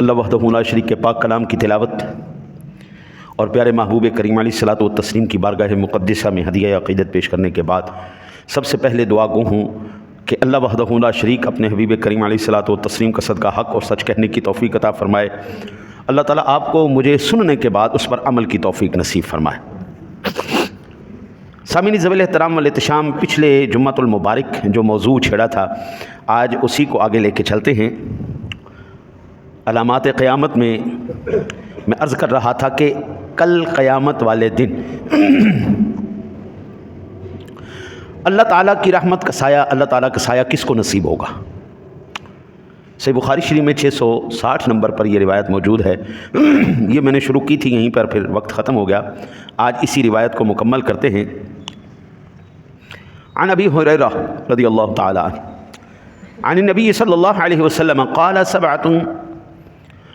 اللہ وحدہ لا شریک کے پاک کلام کی تلاوت اور پیارے محبوب کریم علیہ الصلوۃ والتسلیم کی بارگاہ مقدسہ میں ہدیہ عقیدت پیش کرنے کے بعد سب سے پہلے دعا گو ہوں کہ اللہ وحدہ لا شریک اپنے حبیب کریم علیہ الصلوۃ والتسلیم کا صدقہ حق اور سچ کہنے کی توفیق عطا فرمائے۔ اللہ تعالیٰ آپ کو مجھے سننے کے بعد اس پر عمل کی توفیق نصیب فرمائے۔ سامعین ذویل احترام والاحتشام، پچھلے جمعۃ المبارک جو موضوع چھیڑا تھا آج اسی کو آگے لے کے چلتے ہیں۔ علامات قیامت میں عرض کر رہا تھا کہ کل قیامت والے دن اللہ تعالیٰ کی رحمت کا سایہ، اللہ تعالیٰ کا سایہ کس کو نصیب ہوگا؟ صحیح بخاری شریف میں 660 نمبر پر یہ روایت موجود ہے۔ یہ میں نے شروع کی تھی یہیں پر، پھر وقت ختم ہو گیا، آج اسی روایت کو مکمل کرتے ہیں۔ عن ابی ہریرہ رضی اللہ تعالی عنہ عن النبی صلی اللہ علیہ وسلم قال سبعۃ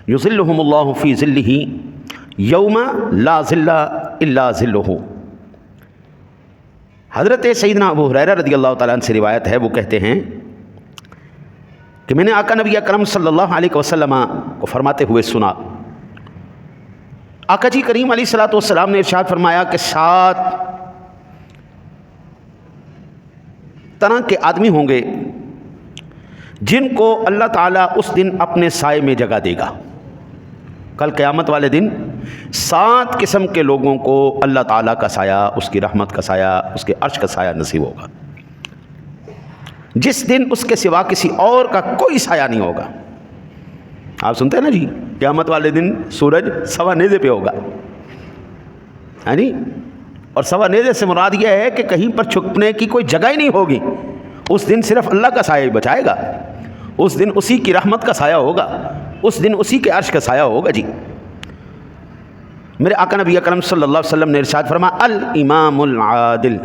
یظلهم اللہ فی ظلہ یوم لا ظل الا ظلہ۔ حضرت سیدنا ابو ہریرہ رضی اللہ تعالیٰ عنہ سے روایت ہے، وہ کہتے ہیں کہ میں نے آقا نبی اکرم صلی اللہ علیہ وسلم کو فرماتے ہوئے سنا، آقا جی کریم علیہ الصلوۃ والسلام نے ارشاد فرمایا کہ 7 طرح کے آدمی ہوں گے جن کو اللہ تعالیٰ اس دن اپنے سائے میں جگہ دے گا۔ کل قیامت والے دن 7 قسم کے لوگوں کو اللہ تعالیٰ کا سایہ، اس کی رحمت کا سایہ، اس کے عرش کا سایہ نصیب ہوگا، جس دن اس کے سوا کسی اور کا کوئی سایہ نہیں ہوگا۔ آپ سنتے ہیں نا جی، قیامت والے دن سورج سوا نیزے پہ ہوگا، ہے نہیں؟ اور سوا نیزے سے مراد یہ ہے کہ کہیں پر چھپنے کی کوئی جگہ ہی نہیں ہوگی۔ اس دن صرف اللہ کا سایہ ہی بچائے گا، اس دن اسی کی رحمت کا سایہ ہوگا، اس دن اسی کے عرش کا سایہ ہوگا جی۔ میرے آقا نبی اکرم صلی اللہ علیہ وسلم نے ارشاد فرمایا الامام العادل،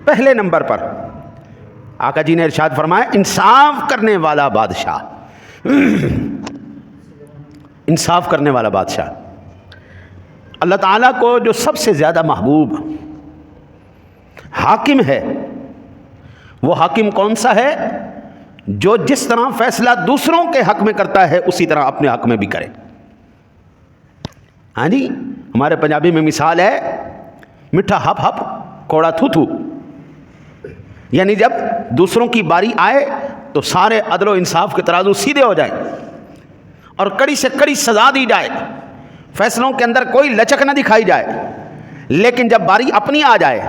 پہلے نمبر پر آقا جی نے ارشاد فرمایا انصاف کرنے والا بادشاہ، انصاف کرنے والا بادشاہ۔ اللہ تعالیٰ کو جو سب سے زیادہ محبوب حاکم ہے، وہ حاکم کون سا ہے؟ جو جس طرح فیصلہ دوسروں کے حق میں کرتا ہے اسی طرح اپنے حق میں بھی کرے۔ ہاں جی، ہمارے پنجابی میں مثال ہے میٹھا ہپ ہپ کوڑا تھو تھو، یعنی جب دوسروں کی باری آئے تو سارے عدل و انصاف کے ترازو سیدھے ہو جائیں اور کڑی سے کڑی سزا دی جائے، فیصلوں کے اندر کوئی لچک نہ دکھائی جائے۔ لیکن جب باری اپنی آ جائے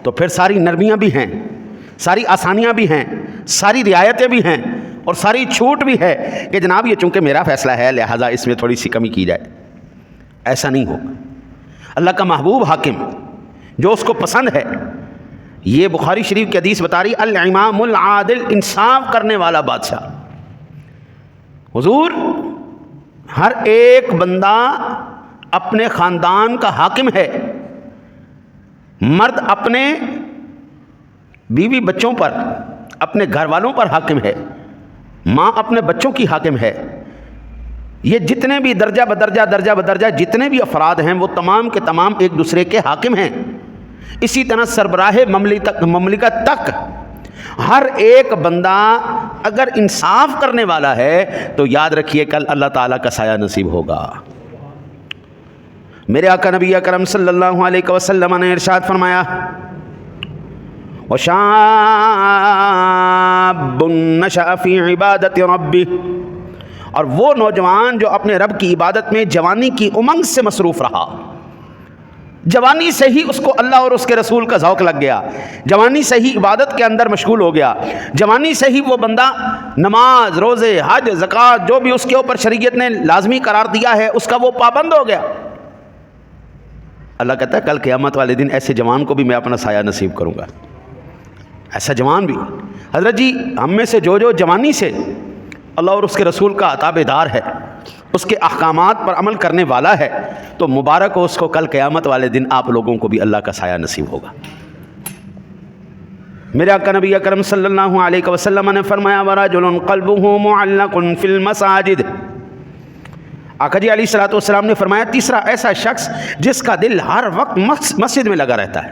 تو پھر ساری نرمیاں بھی ہیں، ساری آسانیاں بھی ہیں، ساری رعایتیں بھی ہیں اور ساری چھوٹ بھی ہے کہ جناب یہ چونکہ میرا فیصلہ ہے لہٰذا اس میں تھوڑی سی کمی کی جائے۔ ایسا نہیں ہوگا۔ اللہ کا محبوب حاکم جو اس کو پسند ہے، یہ بخاری شریف کی حدیث بتا رہی الامام العادل، انصاف کرنے والا بادشاہ۔ حضور ہر ایک بندہ اپنے خاندان کا حاکم ہے، مرد اپنے بیوی بچوں پر، اپنے گھر والوں پر حاکم ہے، ماں اپنے بچوں کی حاکم ہے۔ یہ جتنے بھی درجہ بدرجہ جتنے بھی افراد ہیں وہ تمام کے تمام ایک دوسرے کے حاکم ہیں۔ اسی طرح سربراہ مملکت تک ہر ایک بندہ اگر انصاف کرنے والا ہے تو یاد رکھیے کل اللہ تعالیٰ کا سایہ نصیب ہوگا۔ میرے آقا نبی اکرم صلی اللہ علیہ وسلم نے ارشاد فرمایا وَشَابٌ نَشَأَ فِي عِبَادَةِ رَبِّهِ، اور وہ نوجوان جو اپنے رب کی عبادت میں جوانی کی امنگ سے مصروف رہا، جوانی سے ہی اس کو اللہ اور اس کے رسول کا ذوق لگ گیا، جوانی سے ہی عبادت کے اندر مشغول ہو گیا، جوانی سے ہی وہ بندہ نماز، روزے، حج، زکوٰۃ جو بھی اس کے اوپر شریعت نے لازمی قرار دیا ہے اس کا وہ پابند ہو گیا۔ اللہ کہتا ہے کل قیامت والے دن ایسے جوان کو بھی میں اپنا سایہ نصیب کروں گا۔ ایسا جوان بھی، حضرت جی ہم میں سے جو جوانی سے اللہ اور اس کے رسول کا تابعدار ہے، اس کے احکامات پر عمل کرنے والا ہے، تو مبارک ہو اس کو، کل قیامت والے دن آپ لوگوں کو بھی اللہ کا سایہ نصیب ہوگا۔ میرے آقا نبی اکرم صلی اللہ علیہ وسلم نے فرمایا وَرَجُلٌ قَلْبُهُ مُعَلَّقٌ فِي الْمَسَاجِدِ، آقا جی علیہ الصلوۃ والسلام نے فرمایا تیسرا ایسا شخص جس کا دل ہر وقت مسجد میں لگا رہتا ہے۔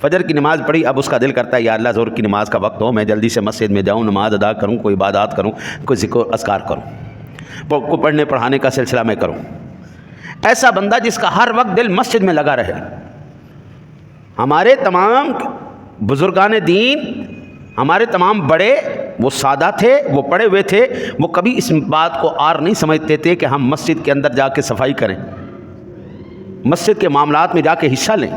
فجر کی نماز پڑھی، اب اس کا دل کرتا ہے یا اللہ ظہر کی نماز کا وقت ہو، میں جلدی سے مسجد میں جاؤں، نماز ادا کروں، کوئی عبادات کروں، کوئی ذکر و اذکار کروں۔ کو پڑھنے پڑھانے کا سلسلہ میں کروں. ایسا بندہ جس کا ہر وقت دل مسجد میں لگا رہے. ہمارے تمام بزرگان دین، ہمارے تمام بڑے، وہ سادہ تھے، وہ پڑھے ہوئے تھے، وہ کبھی اس بات کو عار نہیں سمجھتے تھے کہ ہم مسجد کے اندر جا کے صفائی کریں، مسجد کے معاملات میں جا کے حصہ لیں.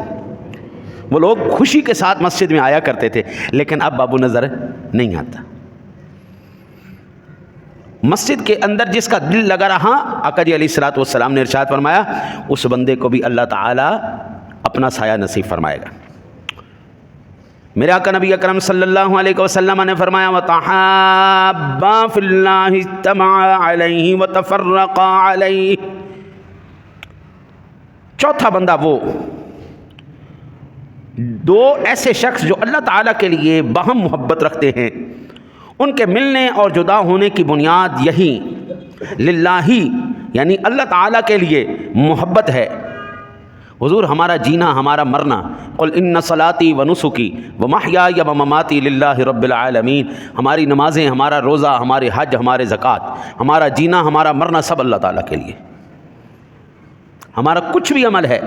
وہ لوگ خوشی کے ساتھ مسجد میں آیا کرتے تھے. لیکن اب بابو نظر نہیں آتا. مسجد کے اندر جس کا دل لگا رہا، آقا جی علیہ الصلوۃ والسلام نے ارشاد فرمایا اس بندے کو بھی اللہ تعالیٰ اپنا سایہ نصیب فرمائے گا. میرے آقا نبی اکرم صلی اللہ علیہ وسلم نے فرمایا وَتَحَابَّا فِي اللَّهِ اجْتَمَعَا عَلَيْهِ وَتَفَرَّقَا عَلَيْهِ. چوتھا بندہ وہ دو ایسے شخص جو اللہ تعالیٰ کے لیے باہم محبت رکھتے ہیں، ان کے ملنے اور جدا ہونے کی بنیاد یہی للہ یعنی اللہ تعالیٰ کے لیے محبت ہے. حضور ہمارا جینا، ہمارا مرنا، قل ان صلاتی و نسکی و محیای و مماتی للہ رب العالمین، ہماری نمازیں، ہمارا روزہ، ہمارے حج، ہمارے زکوٰۃ، ہمارا جینا، ہمارا مرنا سب اللہ تعالیٰ کے لیے. ہمارا کچھ بھی عمل ہے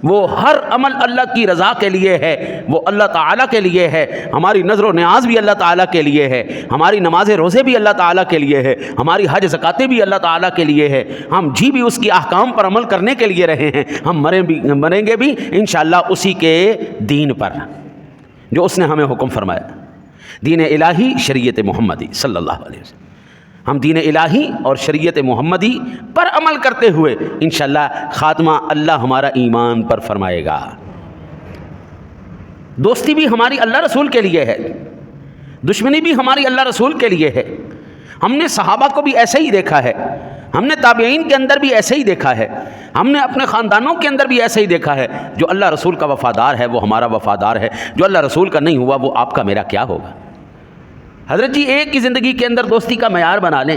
وہ ہر عمل اللہ کی رضا کے لیے ہے، وہ اللہ تعالیٰ کے لیے ہے. ہماری نظر و نیاز بھی اللہ تعالیٰ کے لیے ہے، ہماری نماز روزے بھی اللہ تعالیٰ کے لیے ہے، ہماری حج زکاتیں بھی اللہ تعالیٰ کے لیے ہے. ہم جی بھی اس کی احکام پر عمل کرنے کے لیے رہے ہیں، ہم مریں گے بھی انشاءاللہ اسی کے دین پر جو اس نے ہمیں حکم فرمایا، دین الہی شریعت محمدی صلی اللہ علیہ وسلم. ہم دین الہی اور شریعت محمدی پر عمل کرتے ہوئے انشاءاللہ خاتمہ اللہ ہمارا ایمان پر فرمائے گا. دوستی بھی ہماری اللہ رسول کے لیے ہے، دشمنی بھی ہماری اللہ رسول کے لیے ہے. ہم نے صحابہ کو بھی ایسے ہی دیکھا ہے، ہم نے تابعین کے اندر بھی ایسے ہی دیکھا ہے، ہم نے اپنے خاندانوں کے اندر بھی ایسے ہی دیکھا ہے. جو اللہ رسول کا وفادار ہے وہ ہمارا وفادار ہے، جو اللہ رسول کا نہیں ہوا وہ آپ کا میرا کیا ہوگا. حضرت جی ایک ہی زندگی کے اندر دوستی کا معیار بنا لیں،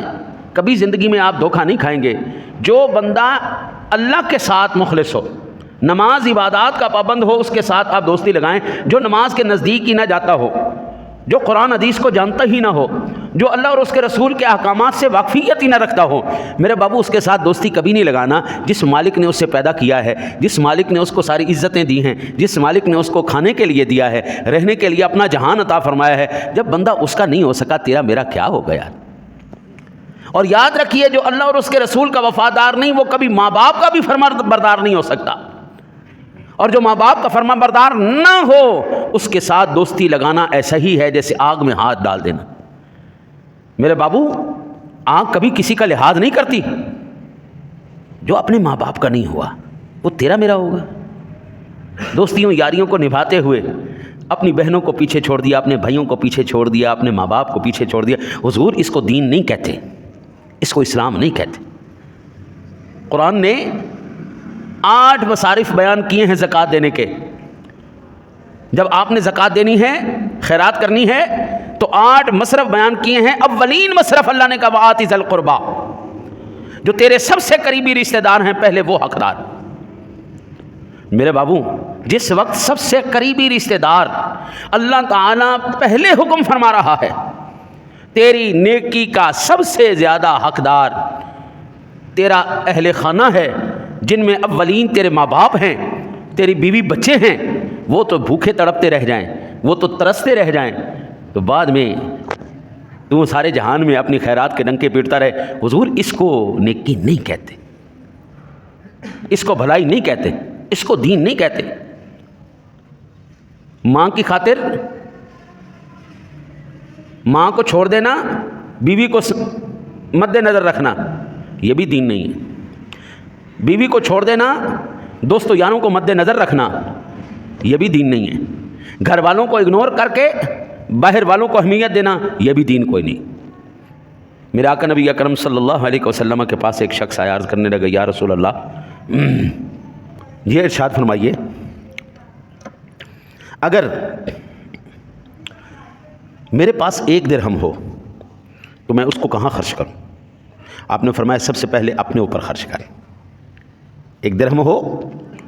کبھی زندگی میں آپ دھوکہ نہیں کھائیں گے. جو بندہ اللہ کے ساتھ مخلص ہو، نماز عبادات کا پابند ہو، اس کے ساتھ آپ دوستی لگائیں. جو نماز کے نزدیک ہی نہ جاتا ہو، جو قرآن حدیث کو جانتا ہی نہ ہو، جو اللہ اور اس کے رسول کے احکامات سے واقفیت ہی نہ رکھتا ہو، میرے بابو اس کے ساتھ دوستی کبھی نہیں لگانا. جس مالک نے اسے پیدا کیا ہے، جس مالک نے اس کو ساری عزتیں دی ہیں، جس مالک نے اس کو کھانے کے لیے دیا ہے، رہنے کے لیے اپنا جہان عطا فرمایا ہے، جب بندہ اس کا نہیں ہو سکا تیرا میرا کیا ہو گیا. اور یاد رکھیے جو اللہ اور اس کے رسول کا وفادار نہیں وہ کبھی ماں باپ کا بھی فرما بردار نہیں ہو سکتا. اور جو ماں باپ کا فرما بردار نہ ہو اس کے ساتھ دوستی لگانا ایسا ہی ہے جیسے آگ میں ہاتھ ڈال دینا. میرے بابو آگ کبھی کسی کا لحاظ نہیں کرتی. جو اپنے ماں باپ کا نہیں ہوا وہ تیرا میرا ہوگا. دوستیوں یاریوں کو نبھاتے ہوئے اپنی بہنوں کو پیچھے چھوڑ دیا، اپنے بھائیوں کو پیچھے چھوڑ دیا، اپنے ماں باپ کو پیچھے چھوڑ دیا. حضور اس کو دین نہیں کہتے، اس کو اسلام نہیں کہتے. قرآن نے 8 مصارف بیان کیے ہیں زکوٰۃ دینے کے. جب آپ نے زکوٰۃ دینی ہے، خیرات کرنی ہے تو 8 مصرف بیان کیے ہیں. اولین مصرف اللہ نے کہا وآتی ذی القربیٰ، جو تیرے سب سے قریبی رشتہ دار ہیں پہلے وہ حقدار. میرے بابو جس وقت سب سے قریبی رشتہ دار اللہ تعالیٰ پہلے حکم فرما رہا ہے، تیری نیکی کا سب سے زیادہ حقدار تیرا اہل خانہ ہے، جن میں اولین تیرے ماں باپ ہیں، تیری بیوی بچے ہیں. وہ تو بھوکے تڑپتے رہ جائیں، وہ تو ترستے رہ جائیں، تو بعد میں تو سارے جہان میں اپنی خیرات کے ڈنکے پیٹتا رہے. حضور اس کو نیکی نہیں کہتے، اس کو بھلائی نہیں کہتے، اس کو دین نہیں کہتے. ماں کی خاطر ماں کو چھوڑ دینا، بیوی کو مد نظر رکھنا، یہ بھی دین نہیں ہے. بیوی کو چھوڑ دینا، دوست و یاروں کو مد نظر رکھنا، یہ بھی دین نہیں ہے. گھر والوں کو اگنور کر کے باہر والوں کو اہمیت دینا، یہ بھی دین کوئی نہیں. میرے آقا نبی اکرم صلی اللہ علیہ وسلم کے پاس ایک شخص آیا، عرض کرنے لگا یا رسول اللہ، یہ ارشاد فرمائیے اگر میرے پاس 1 درہم ہو تو میں اس کو کہاں خرچ کروں؟ آپ نے فرمایا سب سے پہلے اپنے اوپر خرچ کریں. 1 درہم ہو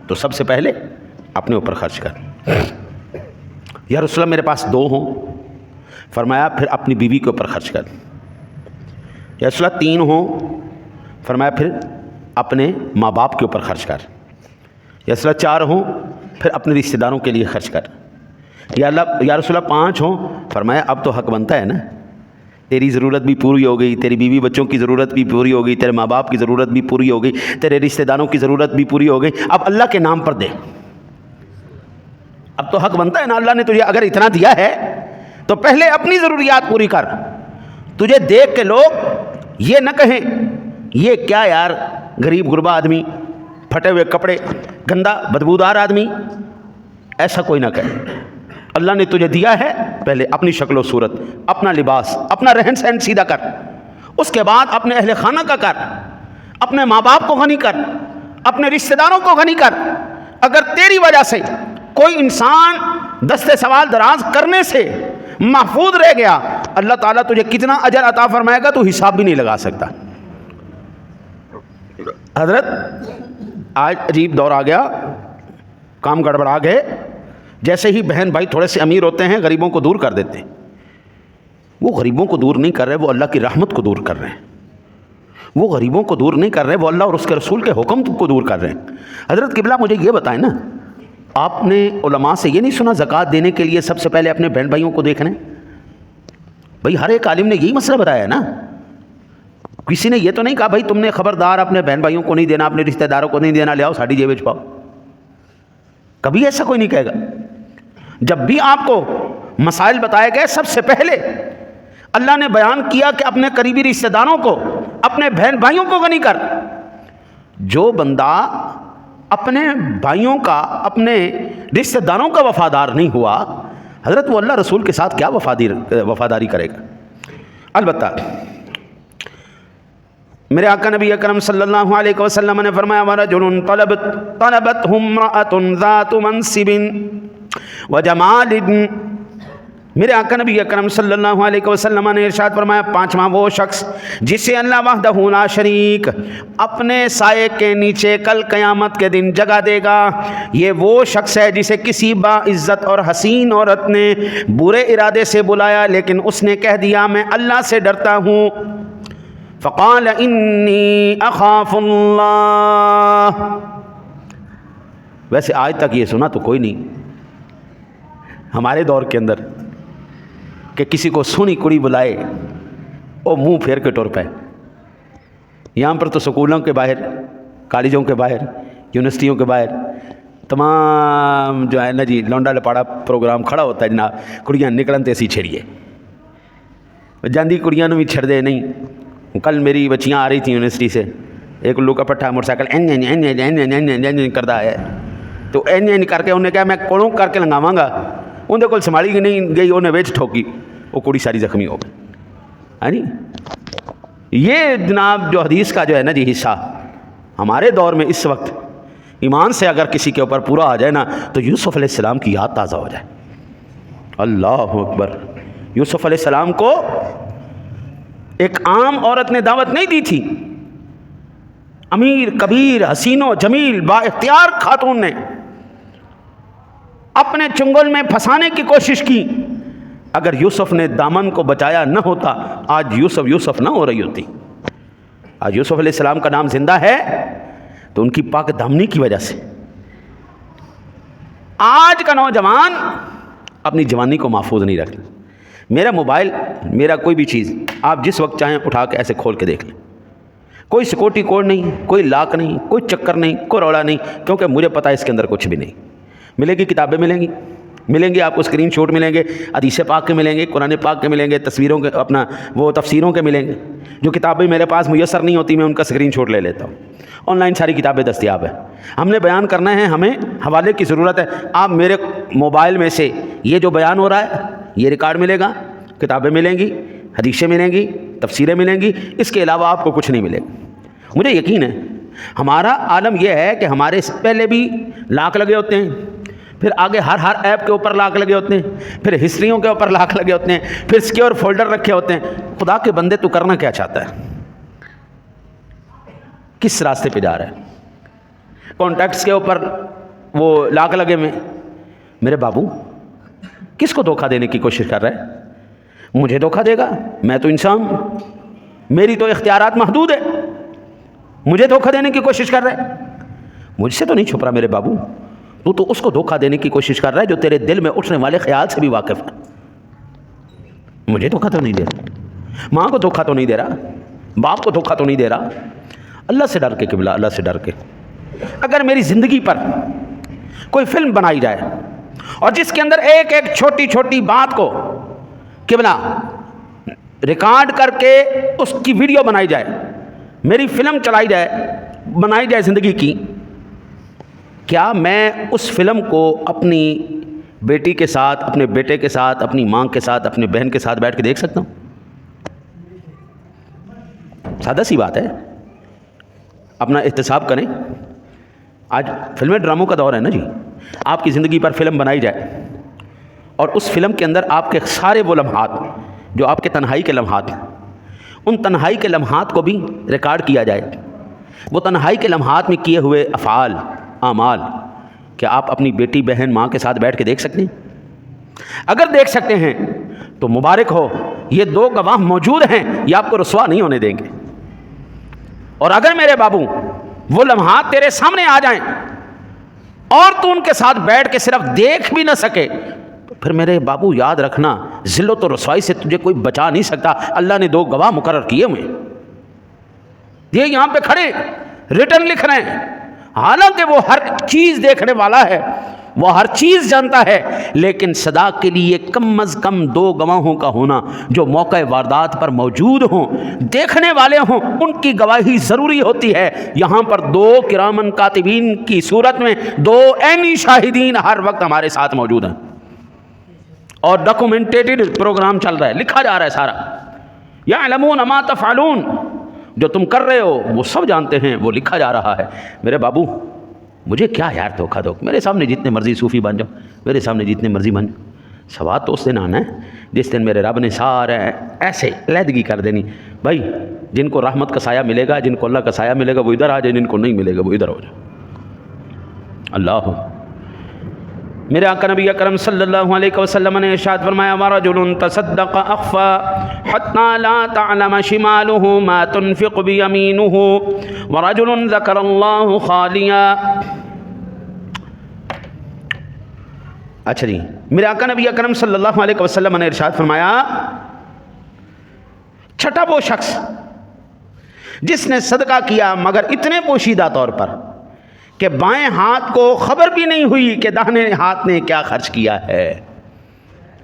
تو سب سے پہلے اپنے اوپر خرچ کر. یا رسول اللہ میرے پاس 2 ہوں، فرمایا پھر اپنی بیوی کے اوپر خرچ کر. یا رسول اللہ 3 ہوں، فرمایا پھر اپنے ماں باپ کے اوپر خرچ کر. یا رسول اللہ 4 ہوں پھر اپنے رشتہ داروں کے لیے خرچ کر. یا رسول اللہ 5 ہوں. فرمایا اب تو حق بنتا ہے نا, تیری ضرورت بھی پوری ہو گئی, تیری بیوی بچوں کی ضرورت بھی پوری ہو گئی, تیرے ماں باپ کی ضرورت بھی پوری ہو گئی, تیرے رشتہ داروں کی ضرورت بھی پوری ہو گئی, اب اللہ کے نام پر دے. اب تو حق بنتا ہے نا, اللہ نے تجھے اگر اتنا دیا ہے تو پہلے اپنی ضروریات پوری کر. تجھے دیکھ کے لوگ یہ نہ کہیں یہ کیا یار غریب غربا آدمی, پھٹے ہوئے کپڑے, گندا بدبودار آدمی, ایسا کوئی نہ کہے. اللہ نے تجھے دیا ہے, پہلے اپنی شکل و صورت, اپنا لباس, اپنا رہن سہن سیدھا کر, اس کے بعد اپنے اہل خانہ کا کر, اپنے ماں باپ کو غنی کر, اپنے رشتہ داروں کو غنی کر. اگر تیری وجہ سے کوئی انسان دستے سوال دراز کرنے سے محفوظ رہ گیا, اللہ تعالیٰ تجھے کتنا اجر عطا فرمائے گا تو حساب بھی نہیں لگا سکتا. حضرت آج عجیب دور آ گیا, کام گڑبڑا گئے. جیسے ہی بہن بھائی تھوڑے سے امیر ہوتے ہیں غریبوں کو دور کر دیتے ہیں. وہ غریبوں کو دور نہیں کر رہے, وہ اللہ کی رحمت کو دور کر رہے ہیں. وہ غریبوں کو دور نہیں کر رہے, وہ اللہ اور اس کے رسول کے حکم کو دور کر رہے ہیں. حضرت قبلہ مجھے یہ بتائیں نا, آپ نے علماء سے یہ نہیں سنا زکوٰۃ دینے کے لیے سب سے پہلے اپنے بہن بھائیوں کو دیکھنا ہے؟ بھائی ہر ایک عالم نے یہی مسئلہ بتایا ہے نا. کسی نے یہ تو نہیں کہا بھائی تم نے خبردار اپنے بہن بھائیوں کو نہیں دینا, اپنے رشتہ داروں کو نہیں دینا, لے آؤ ساڑی جیب پاؤ. کبھی ایسا کوئی نہیں کہے گا. جب بھی آپ کو مسائل بتائے گئے سب سے پہلے اللہ نے بیان کیا کہ اپنے قریبی رشتہ داروں کو, اپنے بہن بھائیوں کو غنی کر. جو بندہ اپنے بھائیوں کا, اپنے رشتہ داروں کا وفادار نہیں ہوا, حضرت وہ اللہ رسول کے ساتھ کیا وفاداری کرے گا؟ البتہ میرے آقا نبی اکرم صلی اللہ علیہ وسلم نے فرمایا وَرَجُلٌ طَلَبَتْهُ امْرَأَةٌ ذَاتُ مَنْصِبٍ وَجَمَالٍ. میرے آقا نبی اکرم صلی اللہ علیہ وسلم نے ارشاد فرمایا 5واں وہ شخص جسے اللہ وحدہ لا شریک اپنے سائے کے نیچے کل قیامت کے دن جگہ دے گا. یہ وہ شخص ہے جسے کسی با عزت اور حسین عورت نے برے ارادے سے بلایا, لیکن اس نے کہہ دیا میں اللہ سے ڈرتا ہوں. فقال انی اخاف اللہ. ویسے آج تک یہ سنا تو کوئی نہیں ہمارے دور کے اندر کہ کسی کو سونی کڑی بلائے اور منہ پھیر کے ٹر پائے. یہاں پر تو سکولوں کے باہر, کالجوں کے باہر, یونیورسٹیوں کے باہر تمام جو ہے نا جی لونڈا لپاڑا پروگرام کھڑا ہوتا ہے جناب. کڑیاں نکلن تے اسی چھڑیے جاندی کڑیاں نو بھی چھڑ دے نہیں. کل میری بچیاں آ رہی تھیں یونیورسٹی سے, ایک لو کا پٹھا موٹر سائیکل کرتا ہے تو کر کے انہیں کہا میں کوڑوں کر کے لنگاواں گا. اندر کول سنبھالی نہیں گئی, انہیں ویچ ٹھوکی, وہ کڑی ساری زخمی ہو گئی. ہاں جی, یہ جناب جو حدیث کا جو ہے نا جی حصہ ہمارے دور میں اس وقت ایمان سے اگر کسی کے اوپر پورا آ جائے نا تو یوسف علیہ السلام کی یاد تازہ ہو جائے. اللہ اکبر. یوسف علیہ السلام کو ایک عام عورت نے دعوت نہیں دی تھی, امیر کبیر حسین و جمیل با اختیار خاتون نے اپنے چنگل میں پھنسانے کی کوشش کی. اگر یوسف نے دامن کو بچایا نہ ہوتا آج یوسف نہ ہو رہی ہوتی. آج یوسف علیہ السلام کا نام زندہ ہے تو ان کی پاک دامنی کی وجہ سے. آج کا نوجوان اپنی جوانی کو محفوظ نہیں رکھتا. میرا موبائل, میرا کوئی بھی چیز آپ جس وقت چاہیں اٹھا کے ایسے کھول کے دیکھ لیں. کوئی سیکورٹی کوڈ نہیں, کوئی لاک نہیں, کوئی چکر نہیں, کوئی روڑا نہیں, کیونکہ مجھے پتا ہے اس کے اندر کچھ بھی نہیں. ملے گی کتابیں ملیں گی آپ کو, اسکرین شاٹ ملیں گے, حدیث پاک کے ملیں گے, قرآن پاک کے ملیں گے, تصویروں کے اپنا وہ تفسیروں کے ملیں گے. جو کتابیں میرے پاس میسر نہیں ہوتی میں ان کا اسکرین شاٹ لے لیتا ہوں. آن لائن ساری کتابیں دستیاب ہیں. ہم نے بیان کرنا ہے, ہمیں حوالے کی ضرورت ہے. آپ میرے موبائل میں سے یہ جو بیان ہو رہا ہے یہ ریکارڈ ملے گا, کتابیں ملیں گی, حدیثیں ملیں گی, تفسیریں ملیں گی, اس کے علاوہ آپ کو کچھ نہیں ملے گا. مجھے یقین ہے ہمارا عالم یہ ہے کہ ہمارے پہلے بھی لاک لگے ہوتے ہیں, پھر آگے ہر ایپ کے اوپر لاک لگے ہوتے ہیں, پھر ہسٹریوں کے اوپر لاک لگے ہوتے ہیں, پھر سکیور فولڈر رکھے ہوتے ہیں. خدا کے بندے تو کرنا کیا چاہتا ہے؟ کس راستے پہ جا رہا ہے؟ کانٹیکٹس کے اوپر وہ لاک لگے میں. میرے بابو کس کو دھوکہ دینے کی کوشش کر رہا ہے؟ مجھے دھوکہ دے گا؟ میں تو انسان ہوں, میری تو اختیارات محدود ہے. مجھے دھوکہ دینے کی کوشش کر رہا ہے؟ مجھ سے تو نہیں چھپ رہا میرے بابو، تو اس کو دھوکہ دینے کی کوشش کر رہا ہے جو تیرے دل میں اٹھنے والے خیال سے بھی واقف ہے۔ مجھے دھوکہ تو نہیں دے رہا، ماں کو دھوکہ تو نہیں دے رہا، باپ کو دھوکہ تو نہیں دے رہا۔ اللہ سے ڈر کے قبلہ، اللہ سے ڈر کے اگر میری زندگی پر کوئی فلم بنائی جائے اور جس کے اندر ایک ایک چھوٹی چھوٹی بات کو قبلہ ریکارڈ کر کے اس کی ویڈیو بنائی جائے، میری فلم چلائی جائے، بنائی جائے زندگی کی، کیا میں اس فلم کو اپنی بیٹی کے ساتھ، اپنے بیٹے کے ساتھ، اپنی ماں کے ساتھ، اپنے بہن کے ساتھ بیٹھ کے دیکھ سکتا ہوں؟ سادہ سی بات ہے، اپنا احتساب کریں۔ آج فلمیں ڈراموں کا دور ہے نا جی۔ آپ کی زندگی پر فلم بنائی جائے اور اس فلم کے اندر آپ کے سارے وہ لمحات جو آپ کے تنہائی کے لمحات ہیں، ان تنہائی کے لمحات کو بھی ریکارڈ کیا جائے۔ وہ تنہائی کے لمحات میں کیے ہوئے افعال، اعمال، کیا آپ اپنی بیٹی، بہن، ماں کے ساتھ بیٹھ کے دیکھ سکتے ہیں؟ اگر دیکھ سکتے ہیں تو مبارک ہو، یہ دو گواہ موجود ہیں، یہ آپ کو رسوا نہیں ہونے دیں گے۔ اور اگر میرے بابو وہ لمحات تیرے سامنے آ جائیں اور تو ان کے ساتھ بیٹھ کے صرف دیکھ بھی نہ سکے، تو پھر میرے بابو یاد رکھنا، ذلت و رسوائی سے تجھے کوئی بچا نہیں سکتا۔ اللہ نے دو گواہ مقرر کیے ہوئے، یہ یہاں پہ کھڑے ریٹن لکھ رہے ہیں، حالانکہ وہ ہر چیز دیکھنے والا ہے، وہ ہر چیز جانتا ہے، لیکن صدا کے لیے کم از کم دو گواہوں کا ہونا جو موقع واردات پر موجود ہوں، دیکھنے والے ہوں، ان کی گواہی ضروری ہوتی ہے۔ یہاں پر دو کرامن کاتبین کی صورت میں دو عینی شاہدین ہر وقت ہمارے ساتھ موجود ہیں، اور ڈاکومنٹیڈ پروگرام چل رہا ہے، لکھا جا رہا ہے سارا۔ یعلمون ما تفعلون، جو تم کر رہے ہو وہ سب جانتے ہیں، وہ لکھا جا رہا ہے۔ میرے بابو مجھے کیا یار دھوکہ دو، میرے سامنے جتنے مرضی صوفی بن جاؤ، میرے سامنے جتنے مرضی بن جاؤ، سواد تو اس دن آنا ہے جس دن میرے رب نے سارے ایسے علیحدگی کر دینی۔ بھائی جن کو رحمت کا سایہ ملے گا، جن کو اللہ کا سایہ ملے گا وہ ادھر آ جائے، جن کو نہیں ملے گا وہ ادھر ہو جائے۔ اللہ میرے آقا نبی اکرم صلی اللہ علیہ وسلم نے ارشاد فرمایا، وَرَجُلٌ تَصَدَّقَ أَخْفَى حَتَّى لَا تَعْلَمَ شِمَالُهُ مَا تُنْفِقُ بِيَمِينُهُ وَرَجُلٌ ذَكَرَ اللَّهُ خَالِيًا۔ اچھا جی، میرے آقا نبی اکرم صلی اللہ علیہ وسلم نے ارشاد فرمایا، چھٹا وہ شخص جس نے صدقہ کیا مگر اتنے پوشیدہ طور پر کہ بائیں ہاتھ کو خبر بھی نہیں ہوئی کہ داہنے ہاتھ نے کیا خرچ کیا ہے۔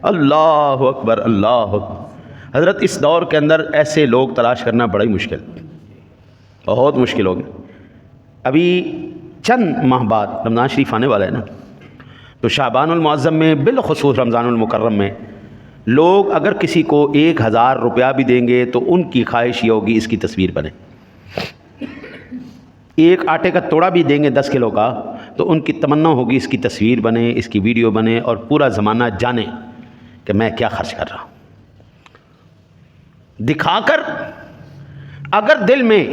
اللہ اکبر، اللہ اکبر۔ حضرت اس دور کے اندر ایسے لوگ تلاش کرنا بڑا ہی مشکل، بہت مشکل ہو گیا۔ ابھی چند ماہ بعد رمضان شریف آنے والا ہے نا، تو شعبان المعظم میں بالخصوص رمضان المکرم میں لوگ اگر کسی کو 1000 روپیہ بھی دیں گے تو ان کی خواہش یہ ہوگی اس کی تصویر بنے۔ ایک آٹے کا توڑا بھی دیں گے 10 کلو کا تو ان کی تمنا ہوگی اس کی تصویر بنے، اس کی ویڈیو بنے، اور پورا زمانہ جانے کہ میں کیا خرچ کر رہا ہوں۔ دکھا کر اگر دل میں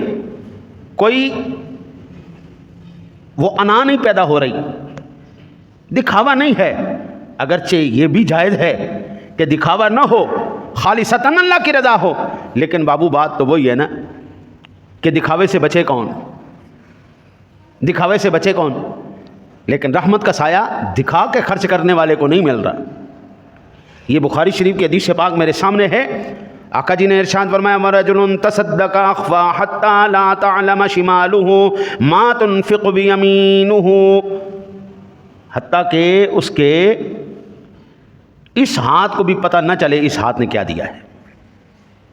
کوئی وہ انا نہیں پیدا ہو رہی، دکھاوا نہیں ہے، اگرچہ یہ بھی جائز ہے کہ دکھاوا نہ ہو، خالصتاً اللہ کی رضا ہو، لیکن بابو بات تو وہی ہے نا کہ دکھاوے سے بچے کون، دکھاوے سے بچے کون۔ لیکن رحمت کا سایہ دکھا کے خرچ کرنے والے کو نہیں مل رہا۔ یہ بخاری شریف کی حدیث پاک میرے سامنے ہے، آقا جی نے ارشاد فرمایا، وَرَجُلٌ تَصَدَّقَ أَخْفَى حَتَّى لَا تَعْلَمَ شِمَالُهُ مَا تُنْفِقُ بِيَمِينُهُ، حتیٰ کہ اس کے اس ہاتھ کو بھی پتہ نہ چلے اس ہاتھ نے کیا دیا ہے،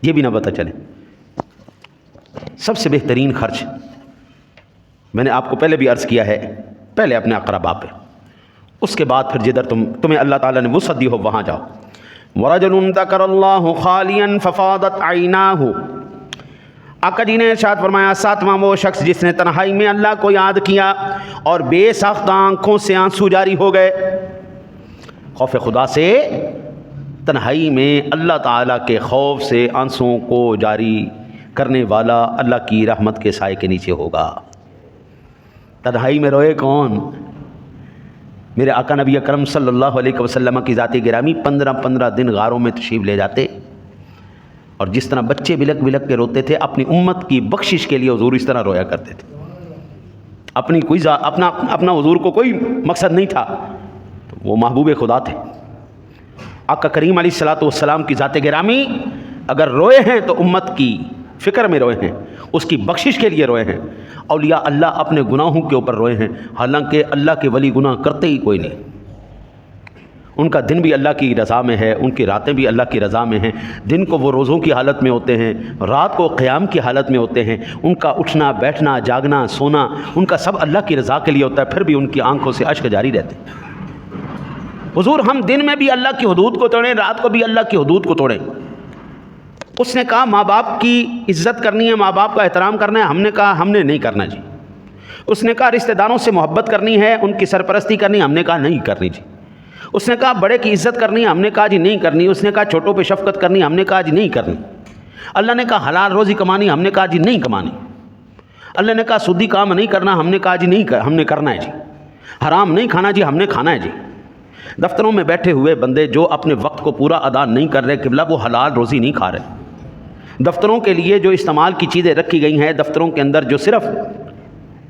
یہ بھی نہ پتہ چلے۔ سب سے بہترین خرچ میں نے آپ کو پہلے بھی عرض کیا ہے، پہلے اپنے اقربا پہ، اس کے بعد پھر جدھر تمہیں اللہ تعالیٰ نے وسعت دی ہو وہاں جاؤ۔ وَرَجُلٌ ذَكَرَ اللَّهُ خَالِيًا فَفَاضَتْ عَيْنَاهُ، آقا جی نے ارشاد فرمایا، ساتواں وہ شخص جس نے تنہائی میں اللہ کو یاد کیا اور بے ساختہ آنکھوں سے آنسو جاری ہو گئے۔ خوف خدا سے تنہائی میں اللہ تعالیٰ کے خوف سے آنسوؤں کو جاری کرنے والا اللہ کی رحمت کے سائے کے نیچے ہوگا۔ تنہائی میں روئے کون؟ میرے آقا نبی اکرم صلی اللہ علیہ وسلم کی ذات گرامی 15 دن غاروں میں تشریف لے جاتے، اور جس طرح بچے بلک بلک کے روتے تھے اپنی امت کی بخشش کے لیے حضور اس طرح رویا کرتے تھے. اپنا حضور کو کوئی مقصد نہیں تھا, وہ محبوب خدا تھے. آقا کریم علیہ الصلوۃ والسلام کی ذات گرامی اگر روئے ہیں تو امت کی فکر میں روئے ہیں, اس کی بخشش کے لیے روئے ہیں. اولیاء اللہ اپنے گناہوں کے اوپر روئے ہیں, حالانکہ اللہ کے ولی گناہ کرتے ہی کوئی نہیں. ان کا دن بھی اللہ کی رضا میں ہے, ان کی راتیں بھی اللہ کی رضا میں ہیں. دن کو وہ روزوں کی حالت میں ہوتے ہیں, رات کو قیام کی حالت میں ہوتے ہیں. ان کا اٹھنا بیٹھنا جاگنا سونا ان کا سب اللہ کی رضا کے لیے ہوتا ہے, پھر بھی ان کی آنکھوں سے اشک جاری رہتے ہیں. حضور ہم دن میں بھی اللہ کی حدود کو توڑیں, رات کو بھی اللہ کی حدود کو توڑیں. اس نے کہا ماں باپ کی عزت کرنی ہے, ماں باپ کا احترام کرنا ہے. ہم نے کہا ہم نے نہیں کرنا جی. اس نے کہا رشتہ داروں سے محبت کرنی ہے, ان کی سرپرستی کرنی, ہم نے کہا نہیں کرنی جی. اس نے کہا بڑے کی عزت کرنی ہے, ہم نے کہا جی نہیں کرنی. اس نے کہا چھوٹوں پہ شفقت کرنی, ہم نے کہا جی نہیں کرنی. اللہ نے کہا حلال روزی کمانی, ہم نے کہا جی نہیں کمانی. اللہ نے کہا سودی کام نہیں کرنا, ہم نے کہا جی نہیں ہم نے کرنا ہے جی. حرام نہیں کھانا جی, ہم نے کھانا ہے جی. دفتروں میں بیٹھے ہوئے بندے جو اپنے وقت کو پورا ادا نہیں کر رہے قبلہ, وہ حلال روزی نہیں کھا رہے. دفتروں کے لیے جو استعمال کی چیزیں رکھی گئی ہیں, دفتروں کے اندر جو صرف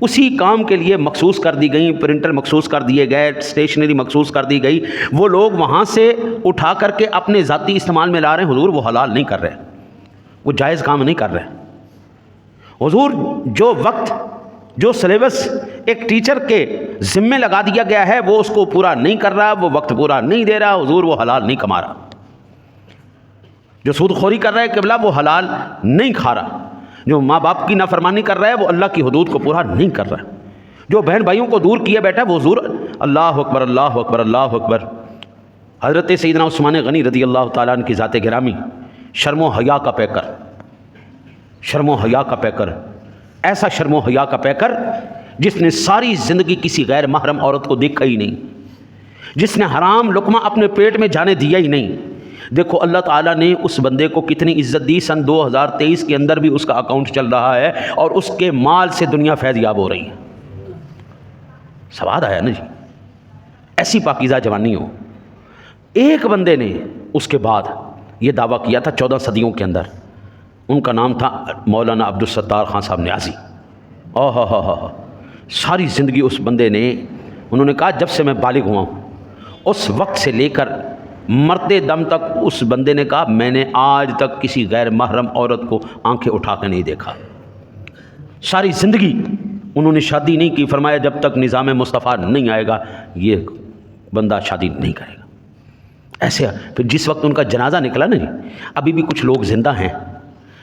اسی کام کے لیے مخصوص کر دی گئی, پرنٹر مخصوص کر دیے گئے, اسٹیشنری مخصوص کر دی گئی, وہ لوگ وہاں سے اٹھا کر کے اپنے ذاتی استعمال میں لا رہے ہیں. حضور وہ حلال نہیں کر رہے, وہ جائز کام نہیں کر رہے. حضور جو وقت جو سلیبس ایک ٹیچر کے ذمے لگا دیا گیا ہے وہ اس کو پورا نہیں کر رہا, وہ وقت پورا نہیں دے رہا. حضور وہ حلال نہیں کما رہا. جو سود خوری کر رہا ہے قبلہ وہ حلال نہیں کھا رہا. جو ماں باپ کی نافرمانی کر رہا ہے وہ اللہ کی حدود کو پورا نہیں کر رہا ہے. جو بہن بھائیوں کو دور کیے بیٹھا ہے وہ حضور اللہ اکبر اللہ اکبر اللہ اکبر. حضرت سیدنا عثمان غنی رضی اللہ تعالیٰ عنہ کی ذات گرامی شرم و حیا کا پیکر, شرم و حیا کا پیکر, ایسا شرم و حیا کا پیکر جس نے ساری زندگی کسی غیر محرم عورت کو دیکھا ہی نہیں, جس نے حرام لقمہ اپنے پیٹ میں جانے دیا ہی نہیں. دیکھو اللہ تعالیٰ نے اس بندے کو کتنی عزت دی. سن 2023 کے اندر بھی اس کا اکاؤنٹ چل رہا ہے اور اس کے مال سے دنیا فیض یاب ہو رہی ہے. سواد آیا نا جی, ایسی پاکیزہ جوانی ہو. ایک بندے نے اس کے بعد یہ دعویٰ کیا تھا 14 صدیوں کے اندر, ان کا نام تھا مولانا عبدالستار خان صاحب نیازی. ساری زندگی اس بندے نے, انہوں نے کہا جب سے میں بالغ ہوا ہوں اس وقت سے لے کر مرتے دم تک اس بندے نے کہا میں نے آج تک کسی غیر محرم عورت کو آنکھیں اٹھا کے نہیں دیکھا. ساری زندگی انہوں نے شادی نہیں کی. فرمایا جب تک نظام مصطفیٰ نہیں آئے گا یہ بندہ شادی نہیں کرے گا. ایسے پھر جس وقت ان کا جنازہ نکلا نا جی, ابھی بھی کچھ لوگ زندہ ہیں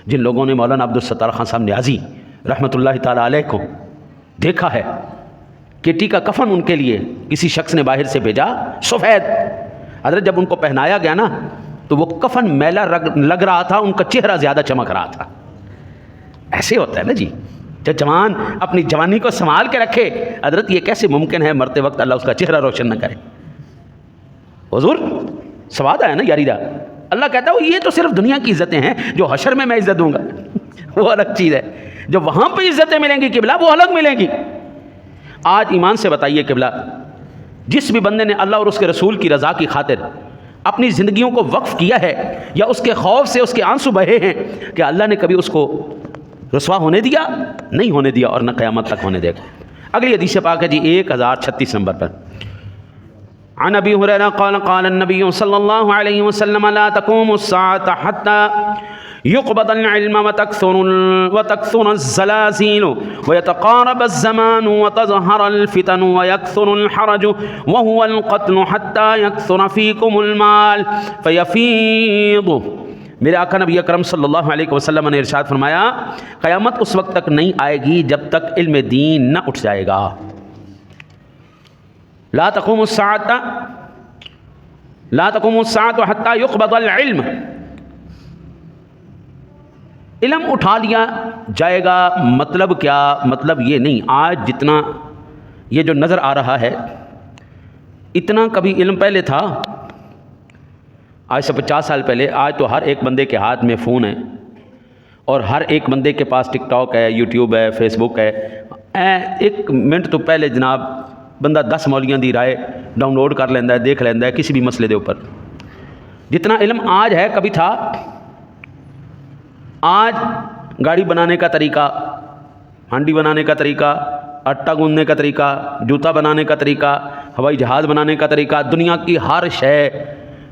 جن لوگوں نے مولانا عبدالستار خان صاحب نیازی رحمۃ اللہ تعالیٰ علیہ کو دیکھا ہے. کیٹی کا کفن ان کے لیے کسی شخص نے باہر سے بھیجا, سفید. حضرت جب ان کو پہنایا گیا نا تو وہ کفن میلا لگ رہا تھا, ان کا چہرہ زیادہ چمک رہا تھا. ایسے ہوتا ہے نا جی, جو جوان اپنی جوانی کو سنبھال کے رکھے. حضرت یہ کیسے ممکن ہے مرتے وقت اللہ اس کا چہرہ روشن نہ کرے. حضور سواد آیا نا یاری دا. اللہ کہتا ہے یہ تو صرف دنیا کی عزتیں ہیں, جو حشر میں عزت دوں گا وہ الگ چیز ہے. جو وہاں پہ عزتیں ملیں گی قبلہ وہ الگ ملیں گی. آج ایمان سے بتائیے قبلہ, جس بھی بندے نے اللہ اور اس کے رسول کی رضا کی خاطر اپنی زندگیوں کو وقف کیا ہے یا اس کے خوف سے اس کے آنسو بہے ہیں, کہ اللہ نے کبھی اس کو رسوا ہونے دیا؟ نہیں ہونے دیا, اور نہ قیامت تک ہونے دے گا. اگلی حدیث پاک ہے جی 1036 نمبر پر. عن ابی ہریرہ قال قال النبی صلی اللہ علیہ وسلم لا تقوم الساعة حتى يقبض العلم وتكثر الزلازل ويتقارب الزمان وتظهر الفتن ويكثر الحرج وهو القتل حتى يكثر فيكم المال فيفيض. میرے آقا نبی اکرم صلی اللہ علیہ وسلم نے ارشاد فرمایا قیامت اس وقت تک نہیں آئے گی جب تک علم دین نہ اٹھ جائے گا. لا تقوم الساعة حتى يقبض العلم, علم اٹھا لیا جائے گا. مطلب کیا؟ مطلب یہ نہیں آج جتنا یہ جو نظر آ رہا ہے اتنا کبھی علم پہلے تھا. آج سے 50 سال پہلے. آج تو ہر ایک بندے کے ہاتھ میں فون ہے اور ہر ایک بندے کے پاس ٹک ٹاک ہے, یوٹیوب ہے, فیس بک ہے. ایک منٹ تو پہلے جناب بندہ 10 مولیاں دی رائے ڈاؤن لوڈ کر لینا ہے, دیکھ لینا ہے کسی بھی مسئلے دے اوپر. جتنا علم آج ہے کبھی تھا. آج گاڑی بنانے کا طریقہ، ہانڈی بنانے کا طریقہ، آٹا گوندنے کا طریقہ، جوتا بنانے کا طریقہ، ہوائی جہاز بنانے کا طریقہ، دنیا کی ہر شے،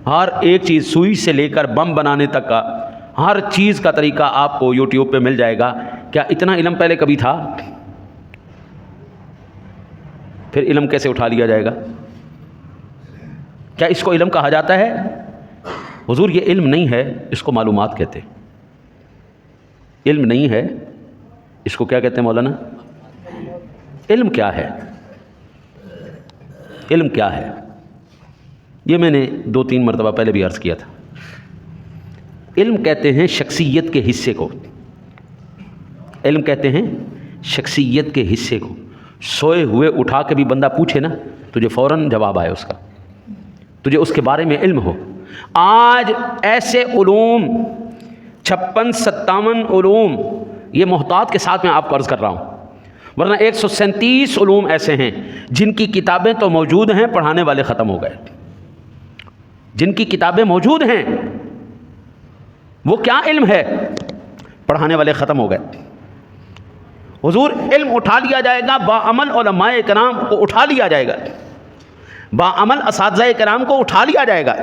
ہر ایک چیز، سوئی سے لے کر بم بنانے تک کا ہر چیز کا طریقہ آپ کو یوٹیوب پہ مل جائے گا۔ کیا اتنا علم پہلے کبھی تھا؟ پھر علم کیسے اٹھا لیا جائے گا؟ کیا اس کو علم کہا جاتا ہے؟ حضور یہ علم نہیں ہے، اس کو معلومات کہتے ہیں۔ علم نہیں ہے، اس کو کیا کہتے ہیں مولانا؟ علم کیا ہے؟ علم کیا ہے؟ یہ میں نے 2-3 مرتبہ پہلے بھی عرض کیا تھا۔ علم کہتے ہیں شخصیت کے حصے کو، علم کہتے ہیں شخصیت کے حصے کو۔ سوئے ہوئے اٹھا کے بھی بندہ پوچھے نا، تجھے فوراً جواب آئے اس کا، تجھے اس کے بارے میں علم ہو۔ آج ایسے علوم 56-57 علوم، یہ محتاط کے ساتھ میں آپ کو عرض کر رہا ہوں، ورنہ 137 علوم ایسے ہیں جن کی کتابیں تو موجود ہیں، پڑھانے والے ختم ہو گئے۔ جن کی کتابیں موجود ہیں وہ کیا علم ہے؟ پڑھانے والے ختم ہو گئے۔ حضور علم اٹھا لیا جائے گا، باعمل علماء کرام کو اٹھا لیا جائے گا، باعمل اساتذہ کرام کو اٹھا لیا جائے گا۔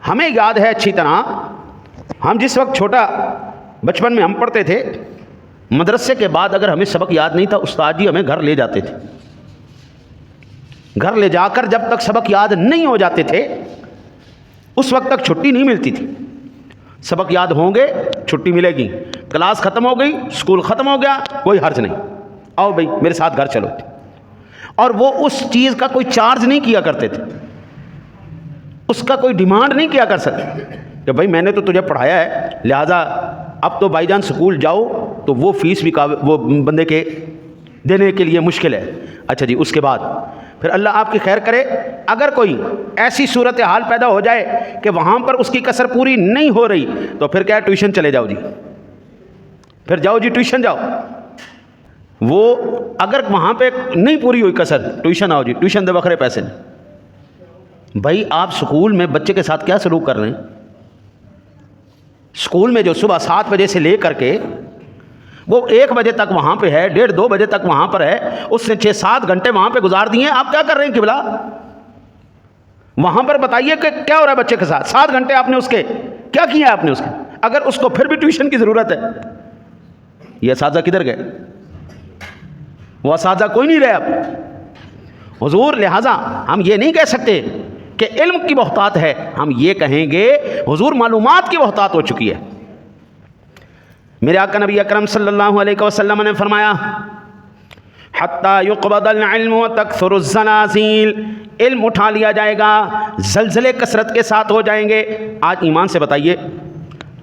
ہمیں یاد ہے اچھی طرح، ہم جس وقت چھوٹا بچپن میں ہم پڑھتے تھے، مدرسے کے بعد اگر ہمیں سبق یاد نہیں تھا، استاد جی ہمیں گھر لے جاتے تھے۔ گھر لے جا کر جب تک سبق یاد نہیں ہو جاتے تھے اس وقت تک چھٹی نہیں ملتی تھی۔ سبق یاد ہوں گے چھٹی ملے گی، کلاس ختم ہو گئی، اسکول ختم ہو گیا، کوئی حرج نہیں، آؤ بھائی میرے ساتھ گھر چلو۔ اور وہ اس چیز کا کوئی چارج نہیں کیا کرتے تھے، اس کا کوئی ڈیمانڈ نہیں کیا کر سکتے کہ بھائی میں نے تو تجھے پڑھایا ہے، لہٰذا اب تو بھائی جان سکول جاؤ، تو وہ فیس بھی وہ بندے کے دینے کے لیے مشکل ہے۔ اچھا جی، اس کے بعد پھر اللہ آپ کی خیر کرے، اگر کوئی ایسی صورتحال پیدا ہو جائے کہ وہاں پر اس کی کسر پوری نہیں ہو رہی، تو پھر کیا ٹیوشن چلے جاؤ جی، پھر جاؤ جی ٹیوشن جاؤ۔ وہ اگر وہاں پہ نہیں پوری ہوئی کسر، ٹیوشن آؤ جی، ٹیوشن دے بکھرے پیسے نہیں۔ بھائی آپ سکول میں بچے کے ساتھ کیا سلوک کر رہے ہیں؟ سکول میں جو صبح 7 بجے سے لے کر کے وہ 1 بجے تک وہاں پہ ہے، 1:30-2 بجے تک وہاں پر ہے، اس نے 6-7 گھنٹے وہاں پہ گزار دیے ہیں، آپ کیا کر رہے ہیں قبلہ؟ وہاں پر بتائیے کہ کیا ہو رہا ہے بچے کے ساتھ؟ 7 گھنٹے آپ نے اس کے کیا کیا ہے آپ نے اس کے؟ اگر اس کو پھر بھی ٹیوشن کی ضرورت ہے، یہ اساتذہ کدھر گئے؟ وہ اساتذہ کوئی نہیں رہے اب حضور۔ لہٰذا ہم یہ نہیں کہہ سکتے کہ علم کی بہتات ہے، ہم یہ کہیں گے حضور معلومات کی بہتات ہو چکی ہے۔ میرے آقا نبی اکرم صلی اللہ علیہ وسلم نے فرمایا حتی یقبض العلم وتکثر الزلازل، علم اٹھا لیا جائے گا، زلزلے کثرت کے ساتھ ہو جائیں گے۔ آج ایمان سے بتائیے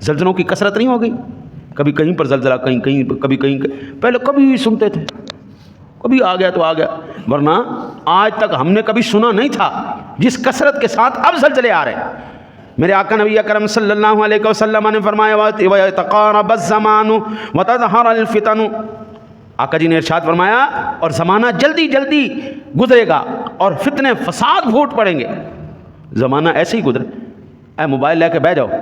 زلزلوں کی کثرت نہیں ہو گئی؟ کبھی کہیں پر زلزلہ، کہیں کہیں، کبھی کہیں، پہلے کبھی سنتے تھے، کبھی آ گیا تو آ گیا، ورنہ آج تک ہم نے کبھی سنا نہیں تھا جس کثرت کے ساتھ اب زلزلے آ رہے ہیں۔ میرے آقا نبی اکرم صلی اللہ علیہ وسلم نے فرمایا وَيَتَقَارَبَ الزَّمَانُ وَتَظْهَرَ الْفِتَنُ، آقا جی نے ارشاد فرمایا اور زمانہ جلدی جلدی گزرے گا اور فتنے فساد پھوٹ پڑیں گے۔ زمانہ ایسے ہی گزرے، اے موبائل لے کے بیٹھ جاؤ،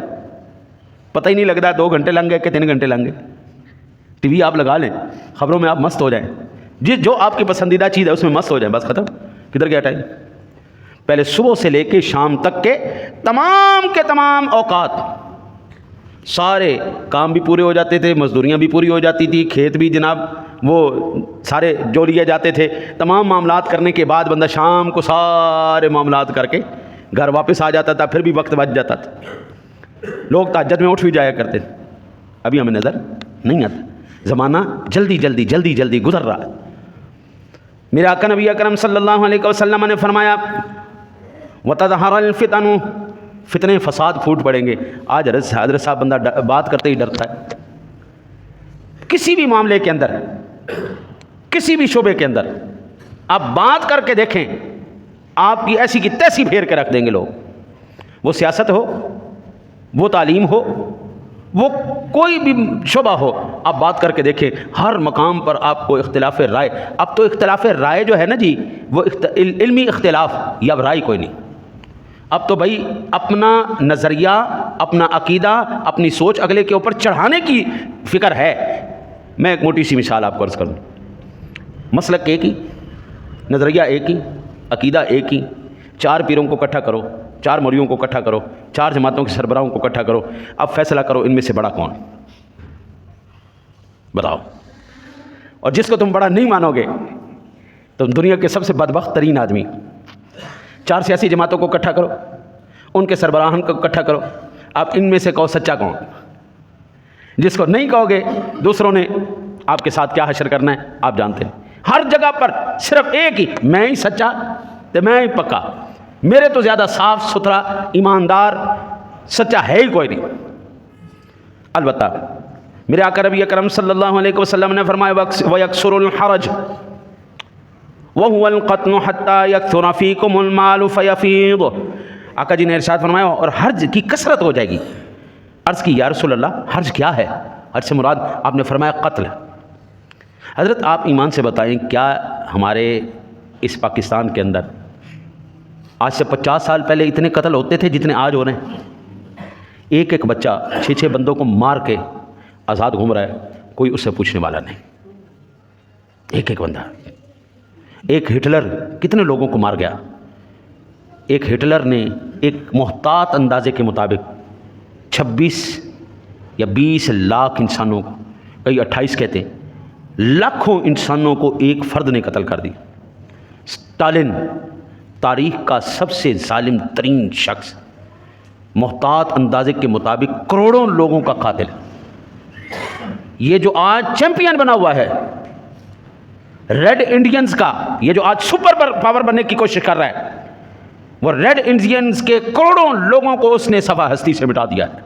پتہ ہی نہیں لگتا 2 گھنٹے لنگ گئے کہ 3 گھنٹے لنگ گئے۔ ٹی وی آپ لگا لیں، خبروں میں آپ مست ہو جائیں، جو آپ کی پسندیدہ چیز ہے اس میں مست ہو جائیں، بس ختم، کدھر گیا ٹائم؟ پہلے صبح سے لے کے شام تک کے تمام اوقات، سارے کام بھی پورے ہو جاتے تھے، مزدوریاں بھی پوری ہو جاتی تھی، کھیت بھی جناب وہ سارے جو لیے جاتے تھے، تمام معاملات کرنے کے بعد بندہ شام کو سارے معاملات کر کے گھر واپس آ جاتا تھا، پھر بھی وقت بچ جاتا تھا۔ لوگ تہجد میں اٹھ بھی جایا کرتے تھے، ابھی ہمیں نظر نہیں آتا۔ زمانہ جلدی جلدی جلدی جلدی گزر رہا ہے۔ میرے آقا نبی اکرم صلی اللہ علیہ وسلم نے فرمایا وَتَظْهَرَ الْفِتَنُ، فتنے فساد پھوٹ پڑیں گے۔ آج حضرت صاحب بندہ بات کرتے ہی ڈرتا ہے، کسی بھی معاملے کے اندر، کسی بھی شعبے کے اندر آپ بات کر کے دیکھیں، آپ کی ایسی کی تیسی پھیر کے رکھ دیں گے لوگ۔ وہ سیاست ہو، وہ تعلیم ہو، وہ کوئی بھی شعبہ ہو، آپ بات کر کے دیکھیں، ہر مقام پر آپ کو اختلاف رائے۔ اب تو اختلاف رائے جو ہے نا جی، وہ علمی اختلاف، یا اب رائے کوئی نہیں، اب تو بھائی اپنا نظریہ اپنا عقیدہ، اپنی سوچ اگلے کے اوپر چڑھانے کی فکر ہے۔ میں ایک موٹی سی مثال آپ کو عرض کروں، مسلک ایک ہی، نظریہ ایک ہی، عقیدہ ایک ہی، 4 پیروں کو اکٹھا کرو، 4 مولیوں کو اکٹھا کرو، 4 جماعتوں کے سربراہوں کو اکٹھا کرو، اب فیصلہ کرو ان میں سے بڑا کون؟ بتاؤ۔ اور جس کو تم بڑا نہیں مانو گے تم دنیا کے سب سے بدبخت ترین آدمی۔ 4 سیاسی جماعتوں کو اکٹھا کرو، ان کے سربراہان کو اکٹھا کرو، آپ ان میں سے کہو سچا کون؟ جس کو نہیں کہو گے دوسروں نے آپ کے ساتھ کیا حشر کرنا ہے آپ جانتے ہیں۔ ہر جگہ پر صرف ایک ہی، میں ہی سچا تو میں ہی پکا، میرے تو زیادہ صاف ستھرا ایماندار سچا ہے ہی کوئی نہیں۔ البتہ میرے آقا نبی اکرم صلی اللہ علیہ وسلم نے فرمایا وَيَكْسُرُ الْحَرَجُ وَهُوَ الْقَتْنُ حَتَّى يَكْثُرَ فِيكُمُ الْمَالُ فَيَفِيضُ۔ آقا جی نے ارشاد فرمایا اور حرج کی کثرت ہو جائے گی۔ عرض کی یا رسول اللہ حرج کیا ہے؟ حرج سے مراد آپ نے فرمایا قتل۔ حضرت آپ ایمان سے بتائیں کیا ہمارے اس پاکستان کے اندر آج سے 50 سال پہلے اتنے قتل ہوتے تھے جتنے آج ہو رہے ہیں؟ ایک ایک بچہ 6 بندوں کو مار کے آزاد گھوم رہا ہے، کوئی اس سے پوچھنے والا نہیں۔ ایک ایک بندہ۔ ایک ہٹلر کتنے لوگوں کو مار گیا؟ ایک ہٹلر نے ایک محتاط اندازے کے مطابق 26 یا 20 لاکھ انسانوں کو، کئی 28 کہتے ہیں، لاکھوں انسانوں کو ایک فرد نے قتل کر دی۔ اسٹالن تاریخ کا سب سے ظالم ترین شخص، محتاط اندازے کے مطابق کروڑوں لوگوں کا قاتل۔ یہ جو آج چیمپئن بنا ہوا ہے ریڈ انڈینز کا، یہ جو آج سپر پاور بننے کی کوشش کر رہا ہے، وہ ریڈ انڈینز کے کروڑوں لوگوں کو اس نے صفحہ ہستی سے مٹا دیا ہے۔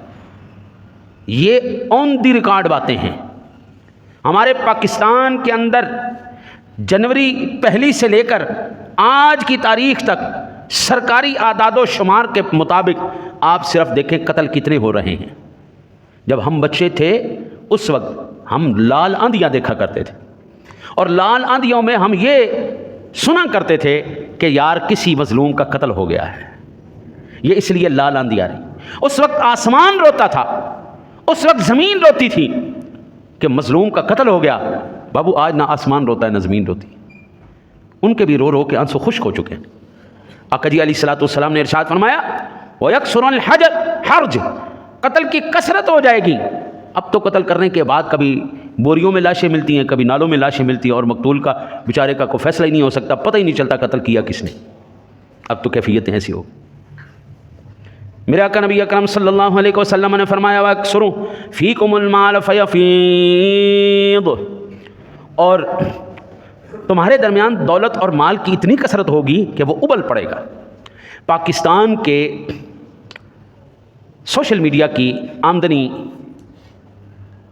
یہ آن دی ریکارڈ باتیں ہیں۔ ہمارے پاکستان کے اندر جنوری 1 سے لے کر آج کی تاریخ تک سرکاری اعداد و شمار کے مطابق آپ صرف دیکھیں قتل کتنے ہو رہے ہیں۔ جب ہم بچے تھے اس وقت ہم لال آندیاں دیکھا کرتے تھے، اور لال آندیوں میں ہم یہ سنا کرتے تھے کہ یار کسی مظلوم کا قتل ہو گیا ہے، یہ اس لیے لال آندھی آ رہی۔ اس وقت آسمان روتا تھا، اس وقت زمین روتی تھی کہ مظلوم کا قتل ہو گیا۔ بابو آج نہ آسمان روتا ہے نہ زمین روتی، ان کے بھی رو رو کے آنسو خشک ہو چکے ہیں۔ آقا جی علیہ الصلوۃ والسلام نے ارشاد فرمایا وَيَكْسُرُ الْحَرْجُ، قتل کی کثرت ہو جائے گی۔ اب تو قتل کرنے کے بعد کبھی بوریوں میں لاشیں ملتی ہیں، کبھی نالوں میں لاشیں ملتی ہیں، اور مقتول کا بیچارے کا کوئی فیصلہ ہی نہیں ہو سکتا، پتہ ہی نہیں چلتا قتل کیا کس نے۔ اب تو کیفیتیں ایسی ہو۔ میرے آقا نبی اکرم صلی اللہ علیہ وسلم نے فرمایا وَأَكْثُرُ فِيكُمُ الْمَالَ فَيَفِيضُ، اور تمہارے درمیان دولت اور مال کی اتنی کثرت ہوگی کہ وہ ابل پڑے گا۔ پاکستان کے سوشل میڈیا کی آمدنی،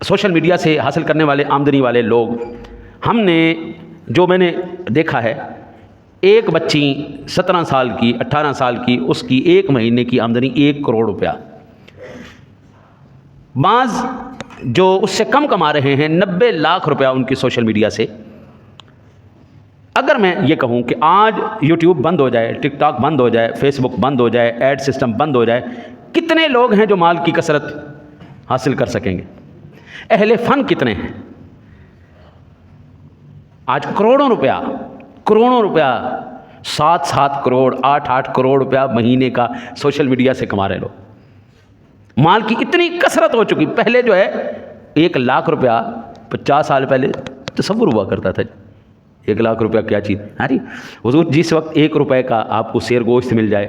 سوشل میڈیا سے حاصل کرنے والے آمدنی والے لوگ، ہم نے جو میں نے دیکھا ہے، ایک بچی 17 سال کی 18 سال کی، اس کی 1 مہینے کی آمدنی 1 کروڑ روپیہ۔ بعض جو اس سے کم کما رہے ہیں 90 لاکھ روپیہ ان کی سوشل میڈیا سے۔ اگر میں یہ کہوں کہ آج یوٹیوب بند ہو جائے، ٹک ٹاک بند ہو جائے، فیس بک بند ہو جائے، ایڈ سسٹم بند ہو جائے، کتنے لوگ ہیں جو مال کی کثرت حاصل کر سکیں گے؟ اہل فن کتنے ہیں؟ آج کروڑوں روپیہ 7 کروڑ 8 کروڑ روپیہ مہینے کا سوشل میڈیا سے کما رہے لوگ۔ مال کی اتنی کثرت ہو چکی۔ پہلے جو ہے 1 لاکھ روپیہ 50 سال پہلے تصور ہوا کرتا تھا، 1 لاکھ روپیہ کیا چیز۔ ارے حضور جس وقت 1 روپے کا آپ کو سیر گوشت مل جائے،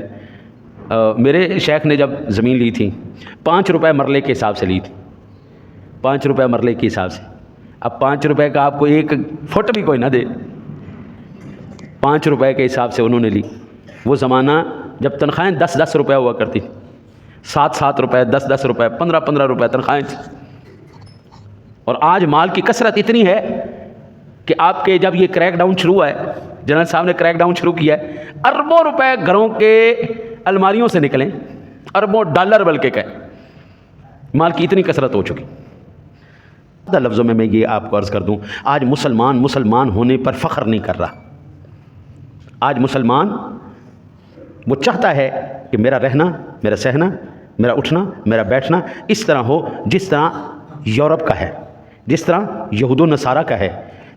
میرے شیخ نے جب زمین لی تھی 5 روپے مرلے کے حساب سے لی تھی، 5 روپے مرلے کے حساب سے۔ اب 5 روپے کا آپ کو 1 فٹ بھی کوئی نہ دے، 5 روپے کے حساب سے انہوں نے لی۔ وہ زمانہ جب تنخواہیں 10 روپے ہوا کرتی، 7 روپے 10 روپے 15 روپے تنخواہیں تھیں۔ اور آج مال کی کثرت اتنی ہے کہ آپ کے جب یہ کریک ڈاؤن شروع ہوا ہے، جنرل صاحب نے کریک ڈاؤن شروع کیا ہے، اربوں روپے گھروں کے الماریوں سے نکلیں، اربوں ڈالر بلکہ کہیں، مال کی اتنی کثرت ہو چکی۔ لفظوں میں یہ آپ کو عرض کر دوں، آج مسلمان ہونے پر فخر نہیں کر رہا۔ آج مسلمان وہ چاہتا ہے کہ میرا رہنا، میرا سہنا، میرا اٹھنا میرا بیٹھنا اس طرح ہو جس طرح یورپ کا ہے، جس طرح یہود و نصارہ کا ہے،